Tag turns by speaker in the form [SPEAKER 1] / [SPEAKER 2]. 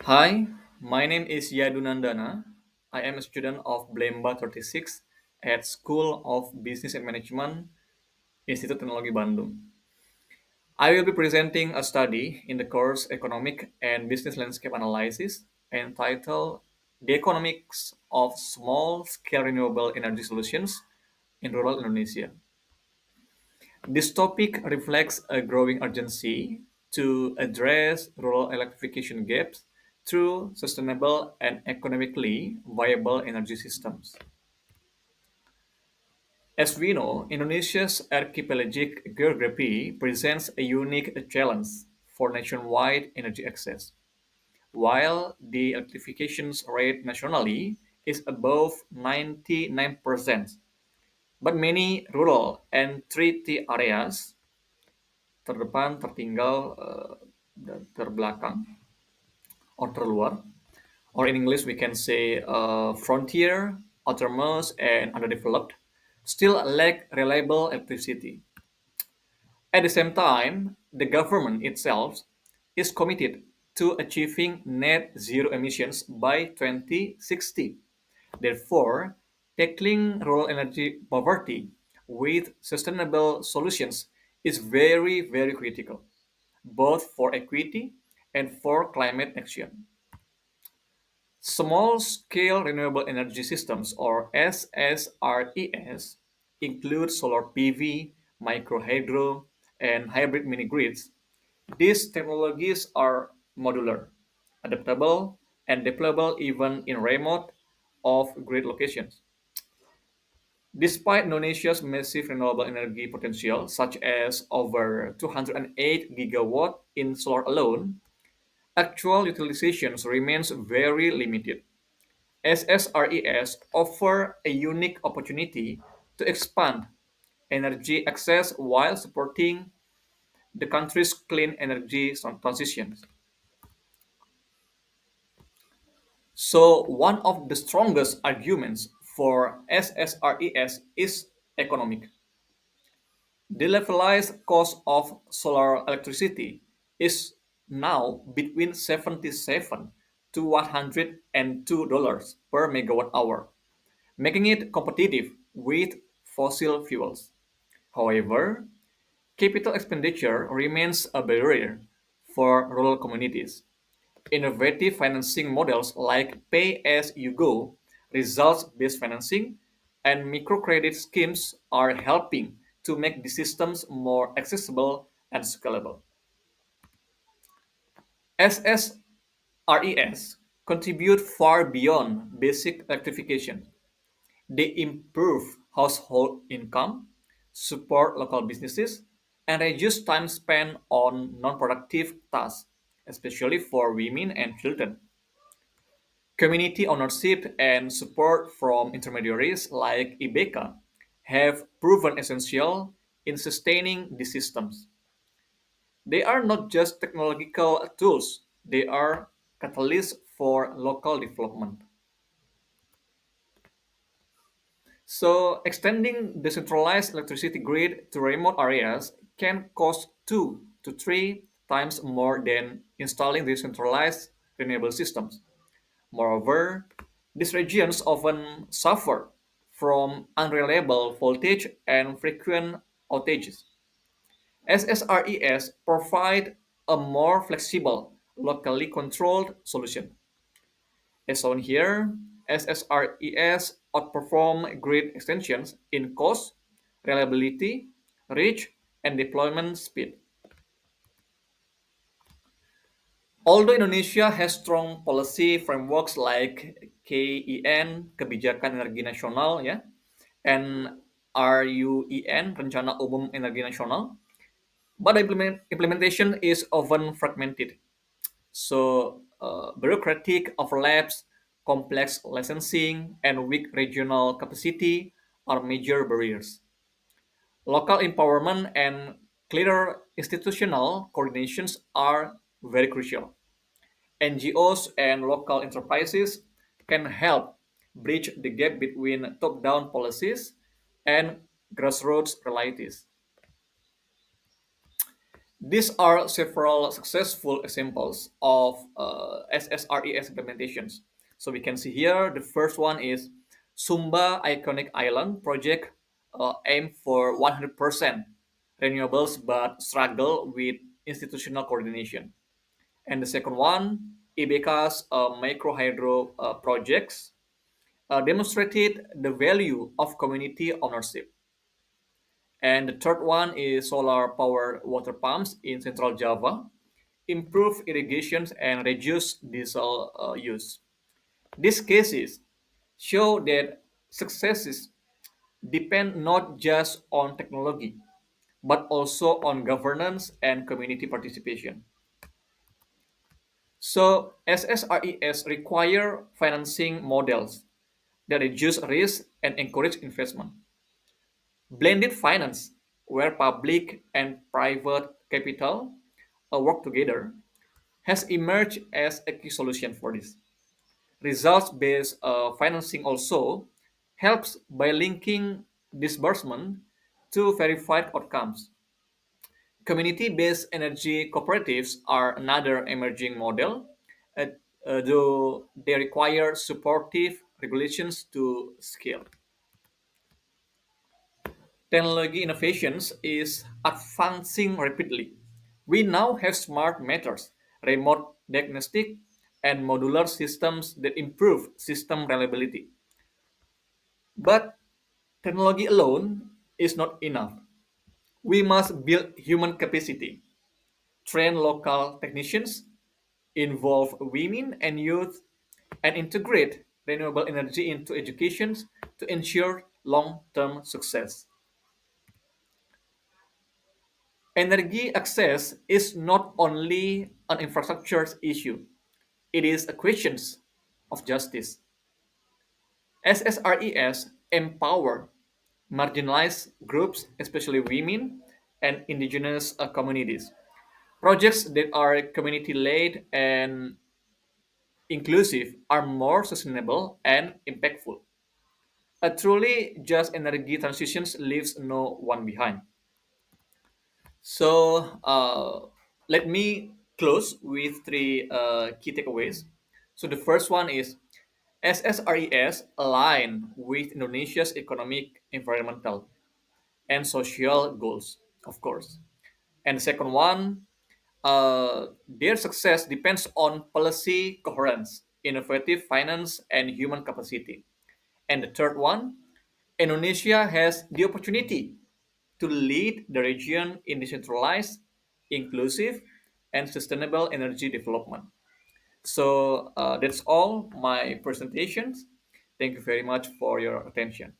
[SPEAKER 1] Hi, my name is Yadunandana. I am a student of BLEMBA 36 at School of Business and Management, Institut Teknologi Bandung. I will be presenting a study in the course Economic and Business Landscape Analysis entitled The Economics of Small-Scale Renewable Energy Solutions in Rural Indonesia. This topic reflects a growing urgency to address rural electrification gaps through sustainable and economically viable energy systems. As we know, Indonesia's archipelagic geography presents a unique challenge for nationwide energy access. While the electrification rate nationally is above 99%, but many rural and treaty areas terdepan, tertinggal, dan terbelakang, or terluar. Or in English, we can say frontier, outermost, and underdeveloped, still lack reliable electricity. At the same time, the government itself is committed to achieving net zero emissions by 2060. Therefore, tackling rural energy poverty with sustainable solutions is very, very critical, both for equity and for climate action. Small scale renewable energy systems, or SSRES, include solar PV, microhydro, and hybrid mini grids. These technologies are modular, adaptable, and deployable even in remote off grid locations. Despite Indonesia's massive renewable energy potential, such as over 208 gigawatt in solar alone, actual utilization remains very limited. SSRES offer a unique opportunity to expand energy access while supporting the country's clean energy transition. So, one of the strongest arguments for SSRES is economic. The levelized cost of solar electricity is now between 77 to $102 per megawatt hour, making it competitive with fossil fuels. However, capital expenditure remains a barrier for rural communities. Innovative financing models like pay as you go, results based financing, and microcredit schemes are helping to make the systems more accessible and scalable. SSRES contribute far beyond basic electrification. They improve household income, support local businesses, and reduce time spent on non productive tasks, especially for women and children. Community ownership and support from intermediaries like IBK have proven essential in sustaining the systems. They are not just technological tools, they are catalysts for local development. So, extending the centralized electricity grid to remote areas can cost 2 to 3 times more than installing decentralized renewable systems. Moreover, these regions often suffer from unreliable voltage and frequent outages. SSRES provide a more flexible, locally controlled solution. As shown here, SSRES outperform grid extensions in cost, reliability, reach, and deployment speed. Although Indonesia has strong policy frameworks like KIN, Kebijakan Energi Nasional, ya, and RUEN, Rencana Umum Energi Nasional, but implementation is often fragmented. So, bureaucratic overlaps, complex licensing, and weak regional capacity are major barriers. Local empowerment and clearer institutional coordinations are very crucial. NGOs and local enterprises can help bridge the gap between top down policies and grassroots realities. These are several successful examples of SSRES implementations. So we can see here the first one is Sumba Iconic Island project aim for 100% renewables but struggle with institutional coordination. And the second one, IBECA's micro hydro projects demonstrated the value of community ownership. And the third one is solar power water pumps in Central Java, improve irrigation and reduce diesel use. These cases show that successes depend not just on technology, but also on governance and community participation. So SSRES require financing models that reduce risk and encourage investment. Blended finance, where public and private capital work together, has emerged as a key solution for this. Results-based financing also helps by linking disbursement to verified outcomes. Community-based energy cooperatives are another emerging model, uh, though they require supportive regulations to scale. Technology innovations is advancing rapidly. We now have smart meters, remote diagnostic, and modular systems that improve system reliability. But technology alone is not enough. We must build human capacity, train local technicians, involve women and youth, and integrate renewable energy into education to ensure long-term success. Energy access is not only an infrastructure issue, it is a question of justice. SSRES empower marginalized groups, especially women and indigenous communities. Projects that are community led and inclusive are more sustainable and impactful. A truly just energy transition leaves no one behind. So let me close with three key takeaways. So the first one is SSRES align with Indonesia's economic, environmental, and social goals, of course. And the second one, their success depends on policy coherence, innovative finance, and human capacity. And the third one, Indonesia has the opportunity to lead the region in decentralized, inclusive, and sustainable energy development. So that's all my presentations. Thank you very much for your attention.